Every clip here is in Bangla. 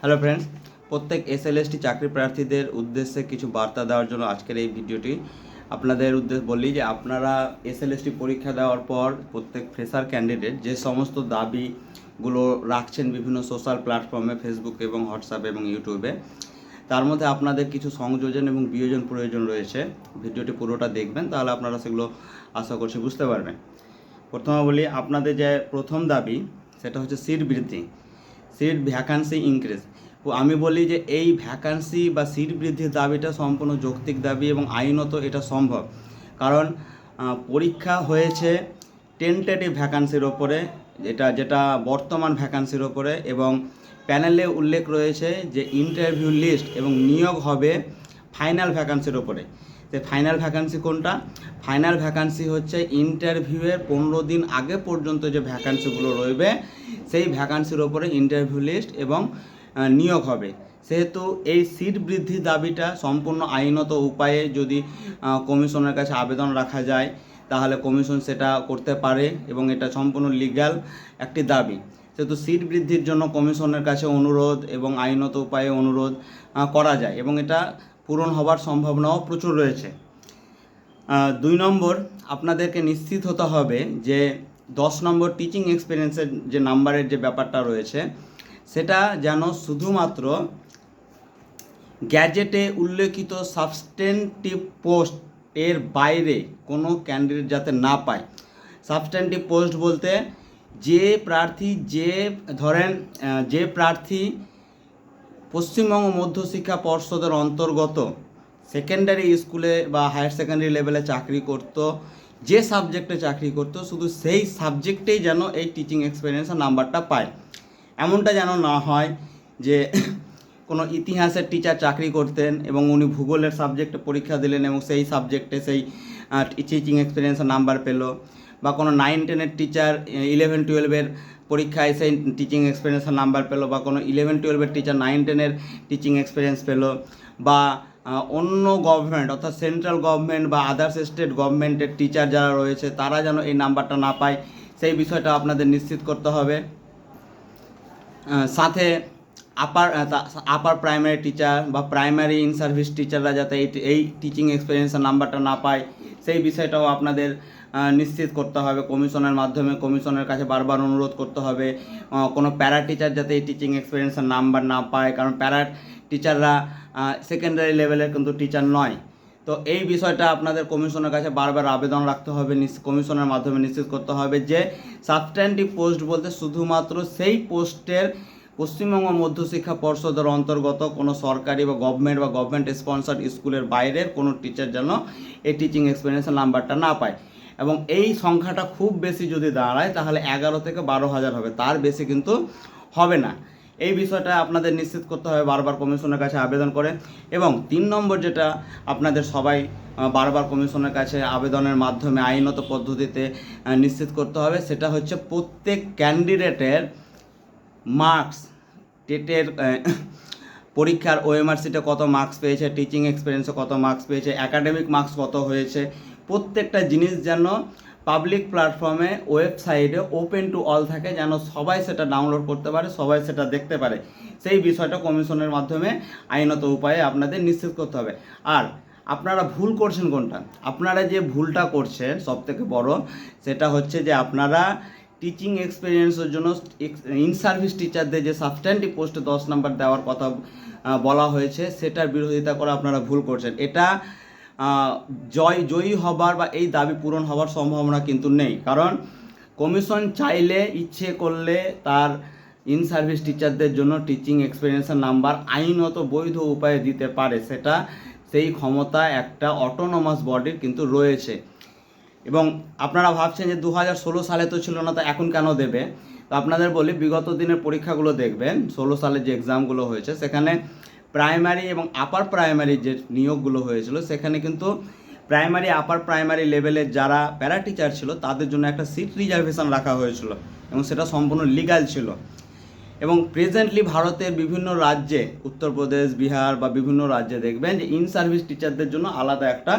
হ্যালো ফ্রেন্ডস, প্রত্যেক এসএলএসটি চাকরি প্রার্থীদের উদ্দেশ্যে কিছু বার্তা দেওয়ার জন্য আজকের এই ভিডিওটি। আপনাদের উদ্দেশ্যে বলি যে আপনারা এসএলএসটি পরীক্ষা দেওয়ার পর প্রত্যেক ফ্রেশার ক্যান্ডিডেট যে সমস্ত দাবিগুলো রাখছেন বিভিন্ন সোশ্যাল প্ল্যাটফর্মে, ফেসবুক এবং হোয়াটসঅ্যাপ এবং ইউটিউবে, তার মধ্যে আপনাদের কিছু সংযোজন এবং বিয়োজন প্রয়োজন রয়েছে। ভিডিওটি পুরোটা দেখবেন, তাহলে আপনারা সেগুলো আশা করছি বুঝতে পারবেন। প্রথমে বলি, আপনাদের যে প্রথম দাবি সেটা হচ্ছে সিট বৃদ্ধি, সিট ভ্যাকান্সি ইনক্রিজ। আমি বলি যে এই ভ্যাকান্সি বা সিট বৃদ্ধির দাবিটা সম্পূর্ণ যৌক্তিক দাবি এবং আইনত এটা সম্ভব। কারণ পরীক্ষা হয়েছে টেন্টেটিভ ভ্যাকান্সির ওপরে, যেটা বর্তমান ভ্যাকান্সির ওপরে, এবং প্যানেলে উল্লেখ রয়েছে যে ইন্টারভিউ লিস্ট এবং নিয়োগ হবে ফাইনাল ভ্যাকান্সির ওপরে। তো ফাইনাল ভ্যাকান্সি কোনটা? ফাইনাল ভ্যাকান্সি হচ্ছে ইন্টারভিউয়ের 15 দিন আগে পর্যন্ত যে ভ্যাকান্সিগুলো রইবে সেই ভ্যাকান্সির ওপরে ইন্টারভিউ লিস্ট এবং নিয়োগ হবে। সেহেতু এই সিট বৃদ্ধির দাবিটা সম্পূর্ণ আইনত উপায়ে যদি কমিশনের কাছে আবেদন রাখা যায় তাহলে কমিশন সেটা করতে পারে এবং এটা সম্পূর্ণ লিগ্যাল একটি দাবি। সেহেতু সিট বৃদ্ধির জন্য কমিশনের কাছে অনুরোধ এবং আইনত উপায়ে অনুরোধ করা যায় এবং এটা পূরণ হবার সম্ভাবনাও প্রচুর রয়েছে। 2 নম্বর, আপনাদেরকে নিশ্চিত হতে হবে যে 10 নম্বর টিচিং এক্সপিরিয়েন্সের যে নাম্বারের যে ব্যাপারটা রয়েছে সেটা যেন শুধুমাত্র গ্যাজেটে উল্লেখিত সাবস্টেন্টিভ পোস্ট এর বাইরে কোনো ক্যান্ডিডেট যাতে না পায়। সাবস্টেন্টিভ পোস্ট বলতে যে প্রার্থী পশ্চিমবঙ্গ মধ্যশিক্ষা পর্ষদের অন্তর্গত সেকেন্ডারি স্কুলে বা হায়ার সেকেন্ডারি লেভেলে চাকরি করত, যে সাবজেক্টে চাকরি করত, শুধু সেই সাবজেক্টেই যেন এই টিচিং এক্সপিরিয়েন্সের নাম্বারটা পায়। এমনটা যেন না হয় যে কোনো ইতিহাসের টিচার চাকরি করতেন এবং উনি ভূগোলের সাবজেক্টে পরীক্ষা দিলেন এবং সেই সাবজেক্টে সেই টিচিং এক্সপিরিয়েন্সের নাম্বার পেল, বা কোনো 9-10-এর টিচার 11-12-এর পরীক্ষায় সেই টিচিং এক্সপিরিয়েন্সের নাম্বার পেলো, বা কোনো 11-12-এর টিচার 9-10-এর টিচিং এক্সপিরিয়েন্স পেলো, বা অন্য গভর্নমেন্ট অর্থাৎ সেন্ট্রাল গভর্নমেন্ট বা আদার্স স্টেট গভর্নমেন্টের টিচার যারা রয়েছে তারা যেন এই নাম্বারটা না পায়, সেই বিষয়টা আপনাদের নিশ্চিত করতে হবে। সাথে আপার প্রাইমারি টিচার বা প্রাইমারি ইন সার্ভিস টিচাররা যাতে এই টিচিং এক্সপিরিয়েন্সের নাম্বারটা না পায় সেই বিষয়টাও আপনাদের নিশ্চিত করতে হবে কমিশনের মাধ্যমে। কমিশনের কাছে বারবার অনুরোধ করতে হবে কোনো প্যারা টিচার যাতে এই টিচিং এক্সপিরিয়েন্সের নাম্বার না পায়, কারণ প্যারা টিচাররা সেকেন্ডারি লেভেলের কিন্তু টিচার নয়। তো এই বিষয়টা আপনাদের কমিশনের কাছে বারবার আবেদন রাখতে হবে, কমিশনের মাধ্যমে নিশ্চিত করতে হবে যে সাবস্ট্যান্টিভ পোস্ট বলতে শুধুমাত্র সেই পোস্টের পশ্চিমবঙ্গ মধ্যশিক্ষা পর্ষদের অন্তর্গত কোনো সরকারি বা গভর্নমেন্ট স্পন্সার্ড স্কুলের বাইরের কোনো টিচার যেন এই টিচিং এক্সপিরিয়েন্সের নাম্বারটা না পায়। এবং এই সংখ্যাটা খুব বেশি যদি দাঁড়ায় তাহলে 11 থেকে 12,000 হবে, তার বেশি কিন্তু হবে না। এই বিষয়টা আপনাদের নিশ্চিত করতে হবে বারবার কমিশনের কাছে আবেদন করে। এবং 3 নম্বর যেটা আপনাদের সবাই বারবার কমিশনের কাছে আবেদনের মাধ্যমে আইনত পদ্ধতিতে নিশ্চিত করতে হবে, সেটা হচ্ছে প্রত্যেক ক্যান্ডিডেটের মার্কস, টেটের পরীক্ষার ওএমআর শিটে কত মার্কস পেয়েছে, টিচিং এক্সপিরিয়েন্সে কত মার্কস পেয়েছে, একাডেমিক মার্কস কত হয়েছে, প্রত্যেকটা জিনিস যেন পাবলিক প্ল্যাটফর্মে ওয়েবসাইটে ওপেন টু অল থাকে, যেন সবাই সেটা ডাউনলোড করতে পারে, সবাই সেটা দেখতে পারে। সেই বিষয়টা কমিশনের মাধ্যমে আইনত উপায়ে আপনাদের নিশ্চিত করতে হবে। আর আপনারা ভুল করছেন কোনটা? আপনারা যে ভুলটা করছেন সবথেকে বড়, সেটা হচ্ছে যে আপনারা টিচিং এক্সপিরিয়েন্সের জন্য ইন সার্ভিস টিচারদের যে সাবস্ট্যান্টিভ পোস্টে 10 নাম্বার দেওয়ার কথা বলা হয়েছে সেটার বিরোধিতা করে আপনারা ভুল করছেন। এটা জয়ী হবার বা এই দাবি পূরণ হওয়ার সম্ভাবনা কিন্তু নেই, কারণ কমিশন চাইলে ইচ্ছে করলে তার ইন সার্ভিস টিচারদের জন্য টিচিং এক্সপিরিয়েন্সের নাম্বার আইনত বৈধ উপায়ে দিতে পারে, সেটা সেই ক্ষমতা একটা অটোনমাস বডির কিন্তু রয়েছে। এবং আপনারা ভাবছেন যে 2016 সালে তো ছিল না, তো এখন কেন দেবে? তো আপনাদের বলি, বিগত দিনের পরীক্ষাগুলো দেখবেন, 16 সালে যে এক্সামগুলো হয়েছে সেখানে প্রাইমারি এবং আপার প্রাইমারি যে নিয়োগগুলো হয়েছিল সেখানে কিন্তু প্রাইমারি আপার প্রাইমারি লেভেলের যারা প্যারা টিচার ছিল তাদের জন্য একটা সিট রিজার্ভেশন রাখা হয়েছিল এবং সেটা সম্পূর্ণ লিগ্যাল ছিল। এবং প্রেজেন্টলি ভারতের বিভিন্ন রাজ্যে, উত্তরপ্রদেশ, বিহার বা বিভিন্ন রাজ্যে দেখবেন যে ইন সার্ভিস টিচারদের জন্য আলাদা একটা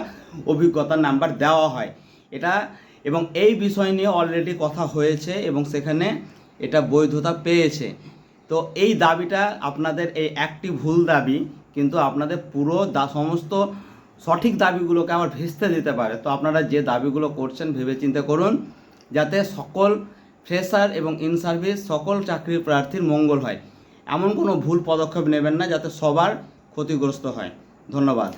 অভিজ্ঞতার নাম্বার দেওয়া হয় এটা, এবং এই বিষয় নিয়ে অলরেডি কথা হয়েছে এবং সেখানে এটা বৈধতা পেয়েছে। তো এই দাবিটা আপনাদের এই একটি ভুল দাবি কিন্তু আপনাদের পুরো সমস্ত সঠিক দাবিগুলোকে আবার ভেস্তে দিতে পারে। তো আপনারা যে দাবিগুলো করছেন ভেবেচিন্তে করুন, যাতে সকল ফ্রেশার এবং ইন সার্ভিস সকল চাকরির প্রার্থীর মঙ্গল হয়। এমন কোনো ভুল পদক্ষেপ নেবেন না যাতে সবার ক্ষতিগ্রস্ত হয়। ধন্যবাদ।